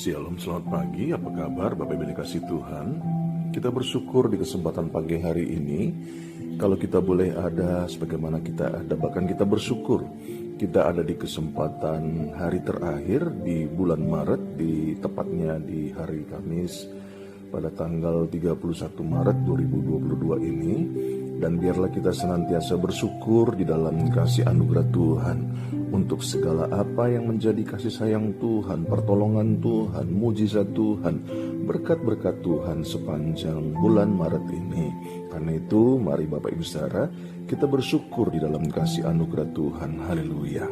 Shalom, selamat pagi. Apa kabar Bapak Ibu dikasih Tuhan? Kita bersyukur di kesempatan pagi hari ini. Kalau kita boleh ada sebagaimana kita ada, bahkan kita bersyukur kita ada di kesempatan hari terakhir di bulan Maret, tepatnya di hari Kamis pada tanggal 31 Maret 2022 ini. Dan biarlah kita senantiasa bersyukur di dalam kasih anugerah Tuhan untuk segala apa yang menjadi kasih sayang Tuhan, pertolongan Tuhan, mujizat Tuhan, berkat-berkat Tuhan sepanjang bulan Maret ini. Karena itu mari Bapak Ibu Saudara, kita bersyukur di dalam kasih anugerah Tuhan. Haleluya.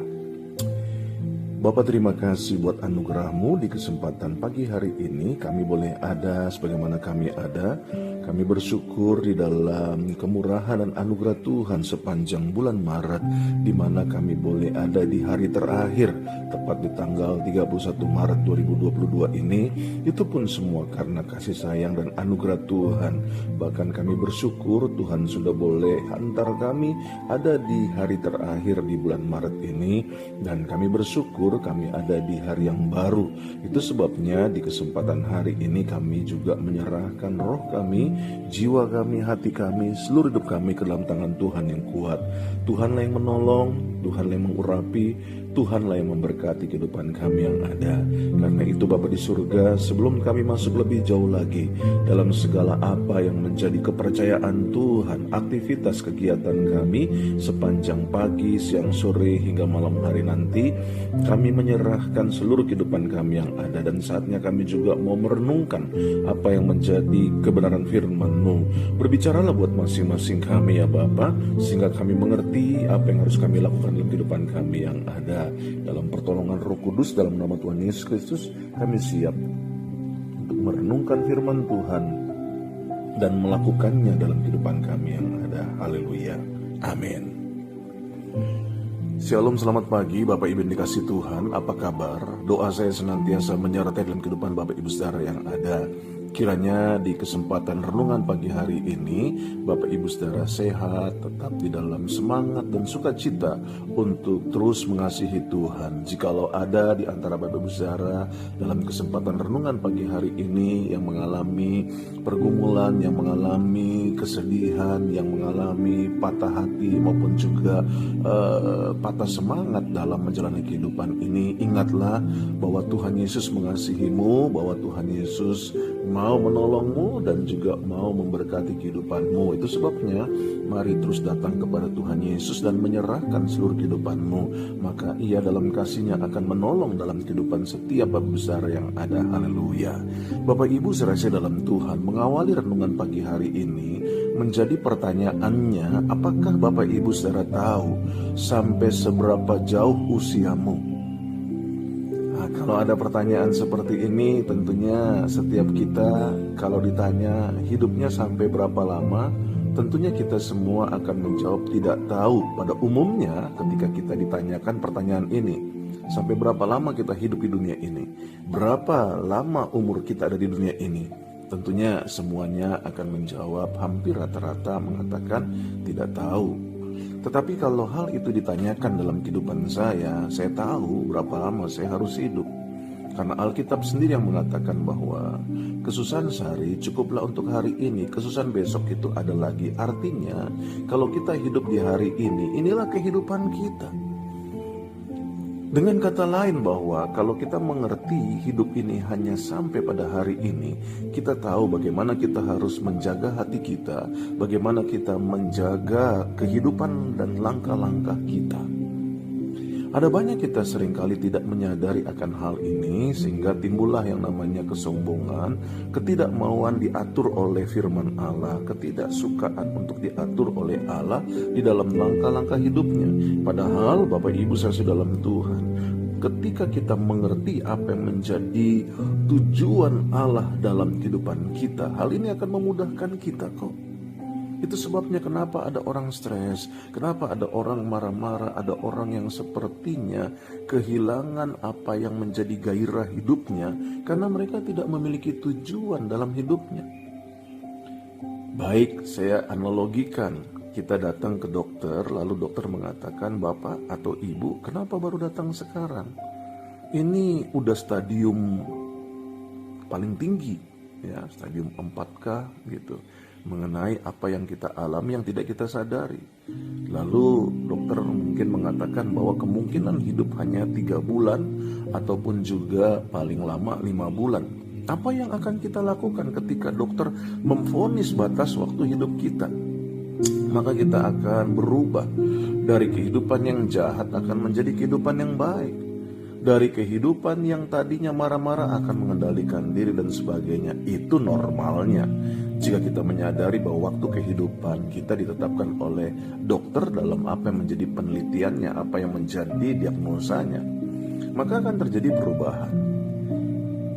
Bapak, terima kasih buat anugerah-Mu di kesempatan pagi hari ini. Kami boleh ada sebagaimana kami ada. Kami bersyukur di dalam kemurahan dan anugerah Tuhan sepanjang bulan Maret, di mana kami boleh ada di hari terakhir, tepat di tanggal 31 Maret 2022 ini. Itu pun semua karena kasih sayang dan anugerah Tuhan. Bahkan kami bersyukur Tuhan sudah boleh hantar kami ada di hari terakhir di bulan Maret ini. Dan kami bersyukur kami ada di hari yang baru. Itu sebabnya di kesempatan hari ini kami juga menyerahkan roh kami, jiwa kami, hati kami, seluruh hidup kami ke dalam tangan Tuhan yang kuat. Tuhanlah yang menolong, Tuhanlah yang mengurapi, Tuhanlah yang memberkati kehidupan kami yang ada. Karena itu Bapa di surga, sebelum kami masuk lebih jauh lagi dalam segala apa yang menjadi kepercayaan Tuhan, aktivitas kegiatan kami sepanjang pagi, siang, sore hingga malam hari nanti, kami menyerahkan seluruh kehidupan kami yang ada. Dan saatnya kami juga mau merenungkan apa yang menjadi kebenaran firman-Mu. Berbicaralah buat masing-masing kami ya Bapa, sehingga kami mengerti apa yang harus kami lakukan dalam kehidupan kami yang ada. Dalam pertolongan Roh Kudus, dalam nama Tuhan Yesus Kristus, kami siap untuk merenungkan firman Tuhan dan melakukannya dalam kehidupan kami yang ada. Haleluya. Amin. Shalom, selamat pagi Bapak Ibu dikasih Tuhan. Apa kabar? Doa saya senantiasa menyertai dalam kehidupan Bapak Ibu Saudara yang ada. Kiranya di kesempatan renungan pagi hari ini Bapak Ibu Saudara sehat, tetap di dalam semangat dan sukacita untuk terus mengasihi Tuhan. Jikalau ada di antara Bapak Ibu Saudara dalam kesempatan renungan pagi hari ini yang mengalami pergumulan, yang mengalami kesedihan, yang mengalami patah hati maupun juga patah semangat dalam menjalani kehidupan ini, ingatlah bahwa Tuhan Yesus mengasihimu, bahwa Tuhan Yesus mau menolongmu dan juga mau memberkati kehidupanmu. Itu sebabnya mari terus datang kepada Tuhan Yesus dan menyerahkan seluruh kehidupanmu. Maka Ia dalam kasih-Nya akan menolong dalam kehidupan setiap Bapak besar yang ada. Haleluya. Bapak Ibu serasa dalam Tuhan, mengawali renungan pagi hari ini menjadi pertanyaannya, apakah Bapak Ibu saudara tahu sampai seberapa jauh usiamu? Kalau ada pertanyaan seperti ini, tentunya setiap kita kalau ditanya hidupnya sampai berapa lama, tentunya kita semua akan menjawab tidak tahu. Pada umumnya ketika kita ditanyakan pertanyaan ini, sampai berapa lama kita hidup di dunia ini, berapa lama umur kita ada di dunia ini, tentunya semuanya akan menjawab, hampir rata-rata mengatakan tidak tahu. Tetapi kalau hal itu ditanyakan dalam kehidupan saya tahu berapa lama saya harus hidup. Karena Alkitab sendiri yang mengatakan bahwa kesusahan sehari cukuplah untuk hari ini, kesusahan besok itu ada lagi. Artinya kalau kita hidup di hari ini, inilah kehidupan kita. Dengan kata lain bahwa kalau kita mengerti hidup ini hanya sampai pada hari ini, kita tahu bagaimana kita harus menjaga hati kita, bagaimana kita menjaga kehidupan dan langkah-langkah kita. Ada banyak kita seringkali tidak menyadari akan hal ini, sehingga timbullah yang namanya kesombongan, ketidakmauan diatur oleh firman Allah, ketidaksukaan untuk diatur oleh Allah di dalam langkah-langkah hidupnya. Padahal Bapak Ibu saya dalam Tuhan, ketika kita mengerti apa yang menjadi tujuan Allah dalam kehidupan kita, hal ini akan memudahkan kita kok. Itu sebabnya kenapa ada orang stres, kenapa ada orang marah-marah, ada orang yang sepertinya kehilangan apa yang menjadi gairah hidupnya, karena mereka tidak memiliki tujuan dalam hidupnya. Baik, saya analogikan, kita datang ke dokter, lalu dokter mengatakan, Bapak atau Ibu, kenapa baru datang sekarang? Ini udah stadium paling tinggi, ya, stadium 4K gitu, mengenai apa yang kita alami yang tidak kita sadari. Lalu dokter mungkin mengatakan bahwa kemungkinan hidup hanya 3 bulan ataupun juga paling lama 5 bulan. Apa yang akan kita lakukan ketika dokter memvonis batas waktu hidup kita? Maka kita akan berubah dari kehidupan yang jahat akan menjadi kehidupan yang baik. Dari kehidupan yang tadinya marah-marah akan mengendalikan diri dan sebagainya. Itu normalnya jika kita menyadari bahwa waktu kehidupan kita ditetapkan oleh dokter dalam apa yang menjadi penelitiannya, apa yang menjadi diagnosanya, maka akan terjadi perubahan.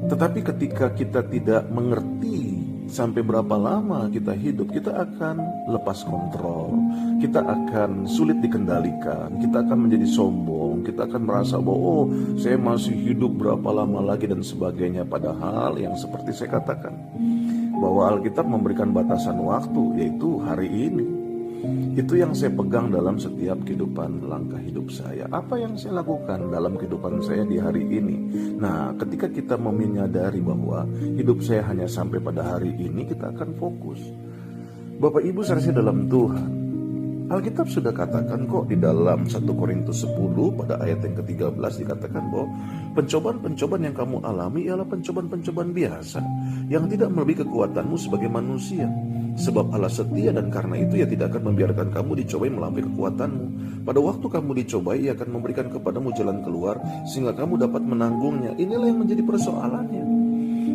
Tetapi ketika kita tidak mengerti sampai berapa lama kita hidup, kita akan lepas kontrol, kita akan sulit dikendalikan, kita akan menjadi sombong, kita akan merasa bahwa saya masih hidup berapa lama lagi dan sebagainya. Padahal yang seperti saya katakan, bahwa Alkitab memberikan batasan waktu, yaitu hari ini. Itu yang saya pegang dalam setiap kehidupan langkah hidup saya. Apa yang saya lakukan dalam kehidupan saya di hari ini? Nah, ketika kita menyadari bahwa hidup saya hanya sampai pada hari ini, kita akan fokus. Bapak Ibu saudara dalam Tuhan, Alkitab sudah katakan kok di dalam 1 Korintus 10 pada ayat yang ke-13 dikatakan bahwa pencobaan-pencobaan yang kamu alami ialah pencobaan-pencobaan biasa yang tidak melebihi kekuatanmu sebagai manusia. Sebab Allah setia dan karena itu Ia tidak akan membiarkan kamu dicobai melampaui kekuatanmu. Pada waktu kamu dicobai, Ia akan memberikan kepadamu jalan keluar sehingga kamu dapat menanggungnya. Inilah yang menjadi persoalannya.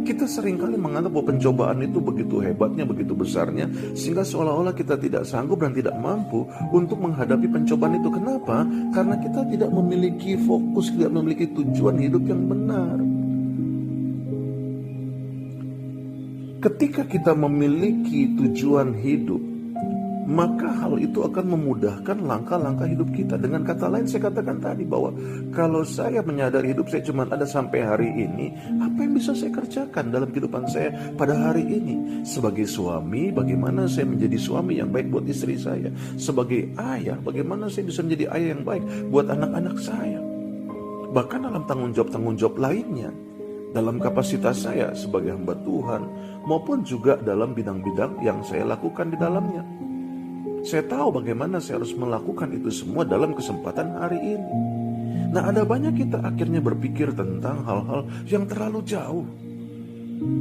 Kita seringkali menganggap bahwa pencobaan itu begitu hebatnya, begitu besarnya, sehingga seolah-olah kita tidak sanggup dan tidak mampu untuk menghadapi pencobaan itu. Kenapa? Karena kita tidak memiliki fokus, tidak memiliki tujuan hidup yang benar. Ketika kita memiliki tujuan hidup, maka hal itu akan memudahkan langkah-langkah hidup kita. Dengan kata lain saya katakan tadi bahwa kalau saya menyadari hidup saya cuma ada sampai hari ini, apa yang bisa saya kerjakan dalam kehidupan saya pada hari ini? Sebagai suami, bagaimana saya menjadi suami yang baik buat istri saya? Sebagai ayah, bagaimana saya bisa menjadi ayah yang baik buat anak-anak saya? Bahkan dalam tanggung jawab lainnya, dalam kapasitas saya sebagai hamba Tuhan, maupun juga dalam bidang-bidang yang saya lakukan di dalamnya. Saya tahu bagaimana saya harus melakukan itu semua dalam kesempatan hari ini. Nah, ada banyak kita akhirnya berpikir tentang hal-hal yang terlalu jauh,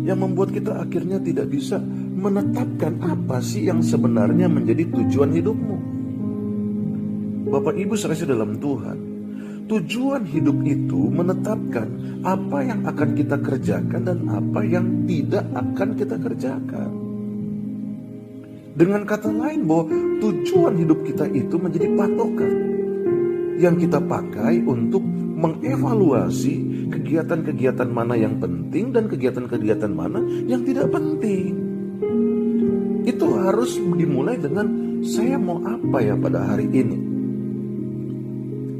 yang membuat kita akhirnya tidak bisa menetapkan apa sih yang sebenarnya menjadi tujuan hidupmu. Bapak Ibu saudara dalam Tuhan, tujuan hidup itu menetapkan apa yang akan kita kerjakan dan apa yang tidak akan kita kerjakan. Dengan kata lain bahwa tujuan hidup kita itu menjadi patokan yang kita pakai untuk mengevaluasi kegiatan-kegiatan mana yang penting dan kegiatan-kegiatan mana yang tidak penting. Itu harus dimulai dengan saya mau apa ya pada hari ini.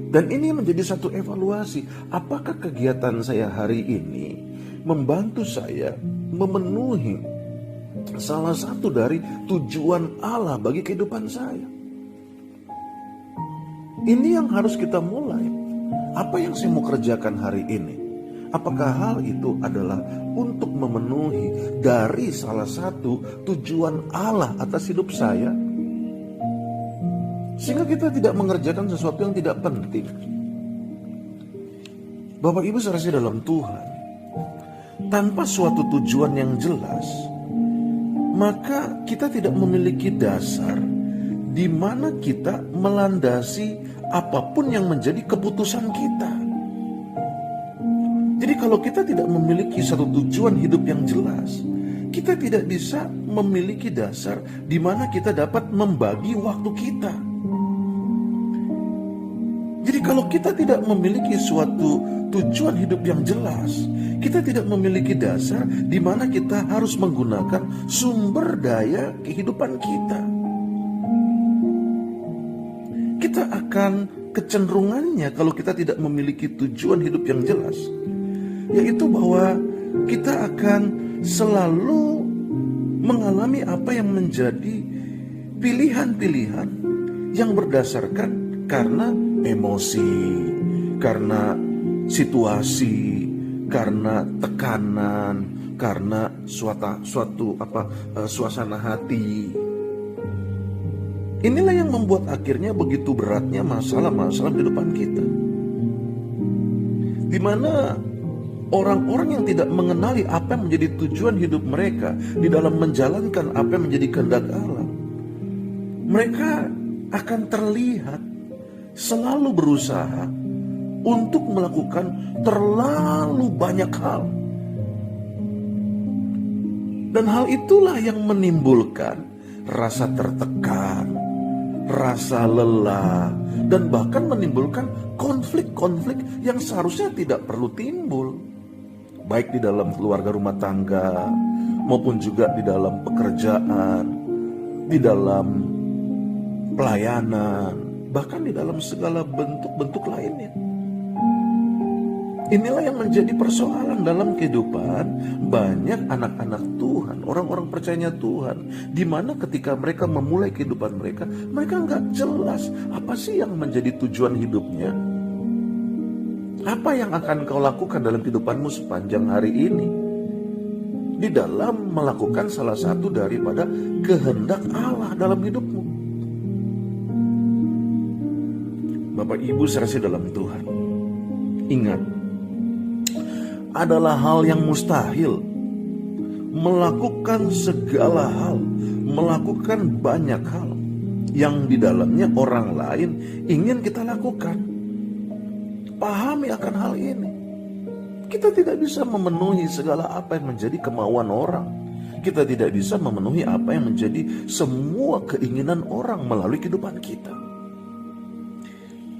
Dan ini menjadi satu evaluasi, apakah kegiatan saya hari ini membantu saya memenuhi salah satu dari tujuan Allah bagi kehidupan saya. Ini yang harus kita mulai. Apa yang saya mau kerjakan hari ini? Apakah hal itu adalah untuk memenuhi dari salah satu tujuan Allah atas hidup saya? Sehingga kita tidak mengerjakan sesuatu yang tidak penting. Bapak Ibu saudara dalam Tuhan, tanpa suatu tujuan yang jelas, maka kita tidak memiliki dasar di mana kita melandasi apapun yang menjadi keputusan kita. Jadi kalau kita tidak memiliki satu tujuan hidup yang jelas, kita tidak bisa memiliki dasar di mana kita dapat membagi waktu kita. Jadi kalau kita tidak memiliki suatu tujuan hidup yang jelas, kita tidak memiliki dasar di mana kita harus menggunakan sumber daya kehidupan kita. Kita akan kecenderungannya kalau kita tidak memiliki tujuan hidup yang jelas, yaitu bahwa kita akan selalu mengalami apa yang menjadi pilihan-pilihan yang berdasarkan karena emosi, karena situasi, karena tekanan, karena suasana hati. Inilah yang membuat akhirnya begitu beratnya masalah-masalah di depan kita. Di mana orang-orang yang tidak mengenali apa yang menjadi tujuan hidup mereka di dalam menjalankan apa yang menjadi kehendak Allah, mereka akan terlihat selalu berusaha untuk melakukan terlalu banyak hal. Dan hal itulah yang menimbulkan rasa tertekan, rasa lelah, dan bahkan menimbulkan konflik-konflik yang seharusnya tidak perlu timbul. Baik di dalam keluarga rumah tangga, maupun juga di dalam pekerjaan, di dalam pelayanan, bahkan di dalam segala bentuk-bentuk lainnya. Inilah yang menjadi persoalan dalam kehidupan banyak anak-anak Tuhan, orang-orang percayanya Tuhan, di mana ketika mereka memulai kehidupan mereka nggak jelas apa sih yang menjadi tujuan hidupnya. Apa yang akan kau lakukan dalam kehidupanmu sepanjang hari ini? Di dalam melakukan salah satu daripada kehendak Allah dalam hidupmu. Bapak Ibu serasi dalam Tuhan, ingat, adalah hal yang mustahil melakukan segala hal, melakukan banyak hal yang di dalamnya orang lain ingin kita lakukan. Pahami akan hal ini. Kita tidak bisa memenuhi segala apa yang menjadi kemauan orang. Kita tidak bisa memenuhi apa yang menjadi semua keinginan orang melalui kehidupan kita.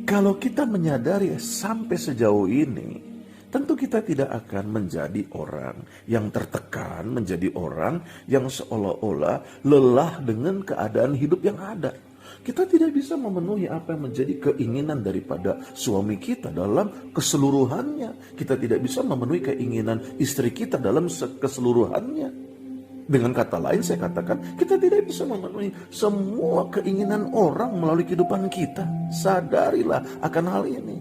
Kalau kita menyadari sampai sejauh ini, tentu kita tidak akan menjadi orang yang tertekan, menjadi orang yang seolah-olah lelah dengan keadaan hidup yang ada. Kita tidak bisa memenuhi apa yang menjadi keinginan daripada suami kita dalam keseluruhannya. Kita tidak bisa memenuhi keinginan istri kita dalam keseluruhannya. Dengan kata lain saya katakan, kita tidak bisa memenuhi semua keinginan orang melalui kehidupan kita. Sadarilah akan hal ini.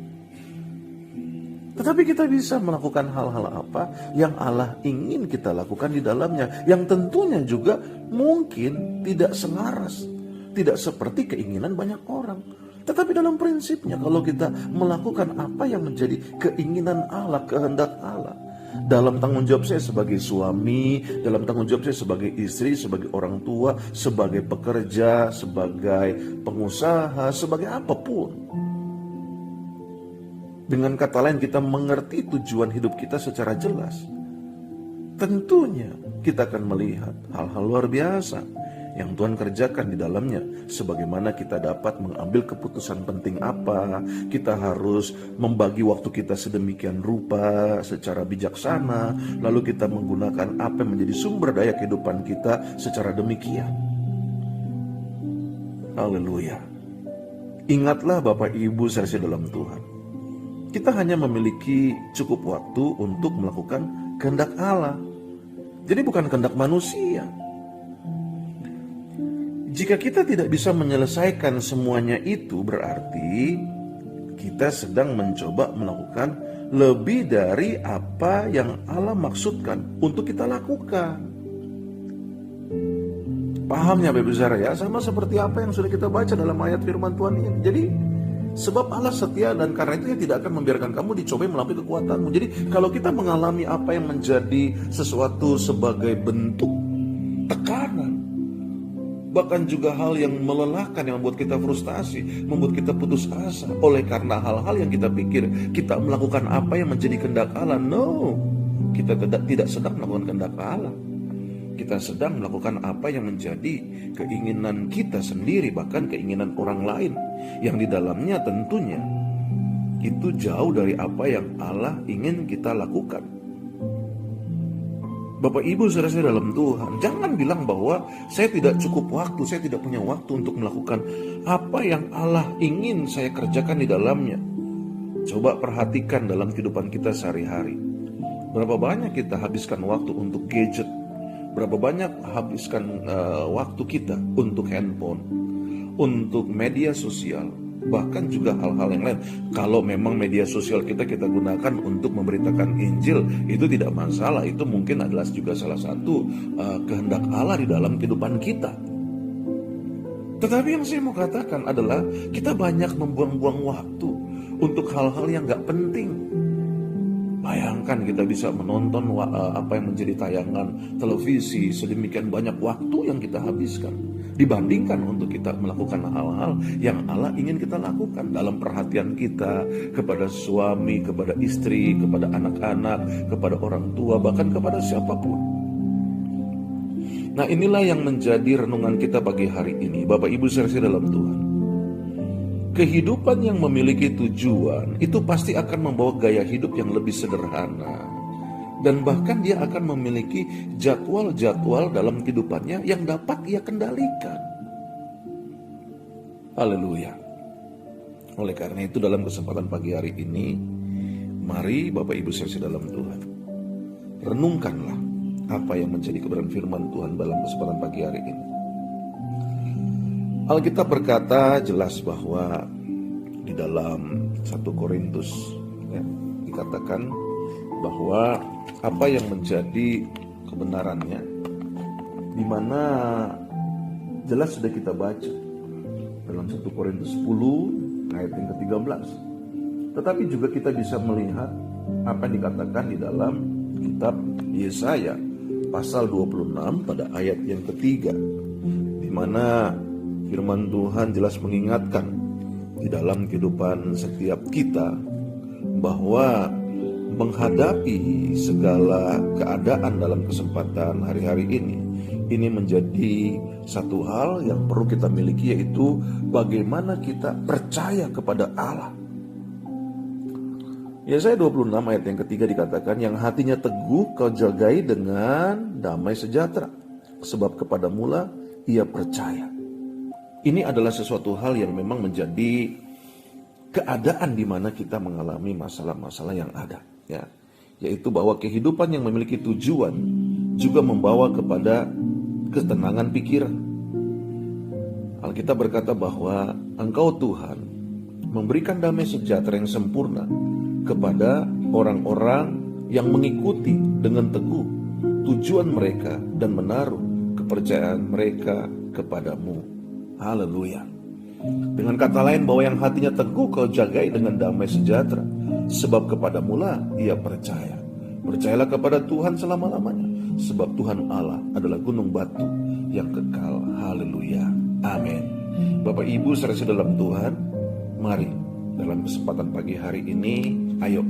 Tetapi kita bisa melakukan hal-hal apa yang Allah ingin kita lakukan di dalamnya, yang tentunya juga mungkin tidak selaras, tidak seperti keinginan banyak orang. Tetapi dalam prinsipnya, kalau kita melakukan apa yang menjadi keinginan Allah, kehendak Allah, dalam tanggung jawab saya sebagai suami, dalam tanggung jawab saya sebagai istri, sebagai orang tua, sebagai pekerja, sebagai pengusaha, sebagai apapun. Dengan kata lain, kita mengerti tujuan hidup kita secara jelas. Tentunya kita akan melihat hal-hal luar biasa yang Tuhan kerjakan di dalamnya. Sebagaimana kita dapat mengambil keputusan penting apa, kita harus membagi waktu kita sedemikian rupa, secara bijaksana, lalu kita menggunakan apa yang menjadi sumber daya kehidupan kita secara demikian. Haleluya. Ingatlah Bapak Ibu serasi dalam Tuhan, kita hanya memiliki cukup waktu untuk melakukan kehendak Allah. Jadi bukan kehendak manusia. Jika kita tidak bisa menyelesaikan semuanya itu, berarti kita sedang mencoba melakukan lebih dari apa yang Allah maksudkan untuk kita lakukan. Pahamnya Bapak Ibu Saudara ya, sama seperti apa yang sudah kita baca dalam ayat firman Tuhan ini. Jadi sebab Allah setia dan karena itu dia tidak akan membiarkan kamu dicobai melampaui kekuatanmu. Jadi kalau kita mengalami apa yang menjadi sesuatu sebagai bentuk tekanan, bahkan juga hal yang melelahkan, yang membuat kita frustasi, membuat kita putus asa oleh karena hal-hal yang kita pikir kita melakukan apa yang menjadi kehendak Allah. No, kita tidak sedang melakukan kehendak Allah. Kita sedang melakukan apa yang menjadi keinginan kita sendiri, bahkan keinginan orang lain, yang di dalamnya tentunya itu jauh dari apa yang Allah ingin kita lakukan. Bapak Ibu saudara dalam Tuhan, jangan bilang bahwa saya tidak cukup waktu, saya tidak punya waktu untuk melakukan apa yang Allah ingin saya kerjakan di dalamnya. Coba perhatikan dalam kehidupan kita sehari-hari. Berapa banyak kita habiskan waktu untuk gadget? Berapa banyak habiskan waktu kita untuk handphone, untuk media sosial, bahkan juga hal-hal yang lain. Kalau memang media sosial kita gunakan untuk memberitakan Injil, itu tidak masalah. Itu mungkin adalah juga salah satu kehendak Allah di dalam kehidupan kita. Tetapi yang saya mau katakan adalah kita banyak membuang-buang waktu untuk hal-hal yang gak penting. Bayangkan kita bisa menonton apa yang menjadi tayangan televisi, sedemikian banyak waktu yang kita habiskan dibandingkan untuk kita melakukan hal-hal yang Allah ingin kita lakukan dalam perhatian kita kepada suami, kepada istri, kepada anak-anak, kepada orang tua, bahkan kepada siapapun. Nah, inilah yang menjadi renungan kita pagi hari ini, Bapak Ibu saudara dalam Tuhan. Kehidupan yang memiliki tujuan itu pasti akan membawa gaya hidup yang lebih sederhana. Dan bahkan dia akan memiliki jadwal-jadwal dalam kehidupannya yang dapat ia kendalikan. Haleluya. Oleh karena itu dalam kesempatan pagi hari ini, mari Bapak Ibu saudara dalam Tuhan, renungkanlah apa yang menjadi kebenaran firman Tuhan dalam kesempatan pagi hari ini. Alkitab berkata jelas bahwa di dalam 1 Korintus dikatakan bahwa apa yang menjadi kebenarannya, di mana jelas sudah kita baca dalam 1 Korintus 10 ayat yang ke-13. Tetapi juga kita bisa melihat apa yang dikatakan di dalam kitab Yesaya pasal 26 pada ayat yang ketiga, di mana firman Tuhan jelas mengingatkan di dalam kehidupan setiap kita bahwa menghadapi segala keadaan dalam kesempatan hari-hari ini menjadi satu hal yang perlu kita miliki, yaitu bagaimana kita percaya kepada Allah. Yesaya 26 ayat yang ketiga dikatakan, yang hatinya teguh kau jagai dengan damai sejahtera, sebab kepada mula ia percaya. Ini adalah sesuatu hal yang memang menjadi keadaan di mana kita mengalami masalah-masalah yang ada, ya. Yaitu bahwa kehidupan yang memiliki tujuan juga membawa kepada ketenangan pikiran. Alkitab berkata bahwa Engkau Tuhan memberikan damai sejahtera yang sempurna kepada orang-orang yang mengikuti dengan teguh tujuan mereka dan menaruh kepercayaan mereka kepadamu. Haleluya. Dengan kata lain, bahwa yang hatinya teguh kau jagai dengan damai sejahtera, sebab kepadamulah ia percaya. Percayalah kepada Tuhan selama-lamanya, sebab Tuhan Allah adalah gunung batu yang kekal. Haleluya. Amin. Bapak Ibu saudara dalam Tuhan, mari dalam kesempatan pagi hari ini, ayo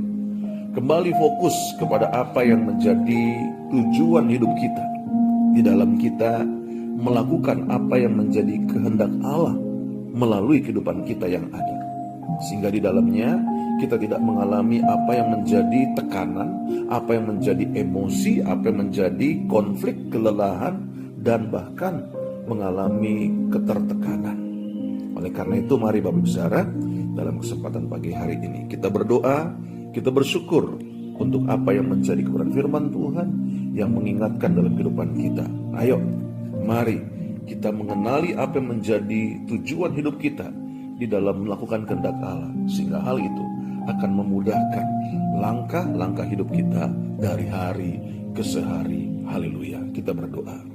kembali fokus kepada apa yang menjadi tujuan hidup kita. Di dalam kita melakukan apa yang menjadi kehendak Allah melalui kehidupan kita yang ada, sehingga di dalamnya kita tidak mengalami apa yang menjadi tekanan, apa yang menjadi emosi, apa yang menjadi konflik, kelelahan, dan bahkan mengalami ketertekanan. Oleh karena itu, mari Bapak Ibu saudara, dalam kesempatan pagi hari ini kita berdoa, kita bersyukur untuk apa yang menjadi kebenaran firman Tuhan yang mengingatkan dalam kehidupan kita. Ayo, mari kita mengenali apa yang menjadi tujuan hidup kita di dalam melakukan kehendak Allah, sehingga hal itu akan memudahkan langkah-langkah hidup kita dari hari ke sehari. Haleluya. Kita berdoa.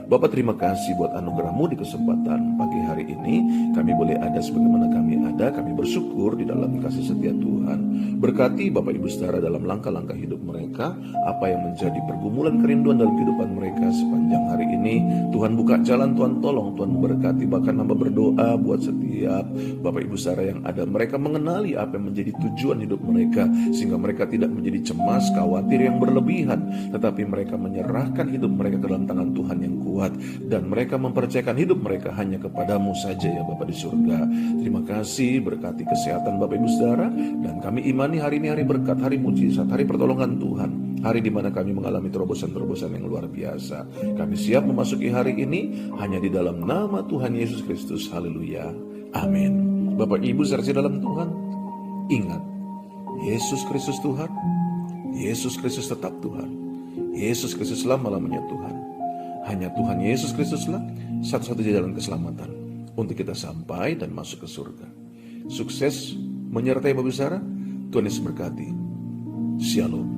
Bapak, terima kasih buat anugerah-Mu di kesempatan pagi hari ini. Kami boleh ada sebagaimana kami ada. Kami bersyukur di dalam kasih setia Tuhan. Berkati Bapak Ibu saudara dalam langkah-langkah hidup mereka, apa yang menjadi pergumulan kerinduan dalam kehidupan mereka sepanjang hari ini. Tuhan buka jalan, Tuhan tolong, Tuhan memberkati. Bahkan hamba berdoa buat setiap Bapak Ibu saudara yang ada, mereka mengenali apa yang menjadi tujuan hidup mereka, sehingga mereka tidak menjadi cemas, khawatir yang berlebihan, tetapi mereka menyerahkan hidup mereka ke dalam tangan Tuhan yang kuat, dan mereka mempercayakan hidup mereka hanya kepadamu saja ya Bapa di surga. Terima kasih, berkati kesehatan Bapak Ibu saudara, dan kami imani hari ini hari berkat, hari mujizat, hari pertolongan Tuhan, hari di mana kami mengalami terobosan-terobosan yang luar biasa. Kami siap memasuki hari ini hanya di dalam nama Tuhan Yesus Kristus. Haleluya. Amin. Bapak Ibu saudara dalam Tuhan, ingat, Yesus Kristus Tuhan, Yesus Kristus tetap Tuhan, Yesus Kristus selama-lamanya Tuhan. Hanya Tuhan Yesus Kristuslah satu-satunya jalan keselamatan untuk kita sampai dan masuk ke surga. Sukses menyertai Bapak Sarah. Tuhan Yesus berkati. Shalom.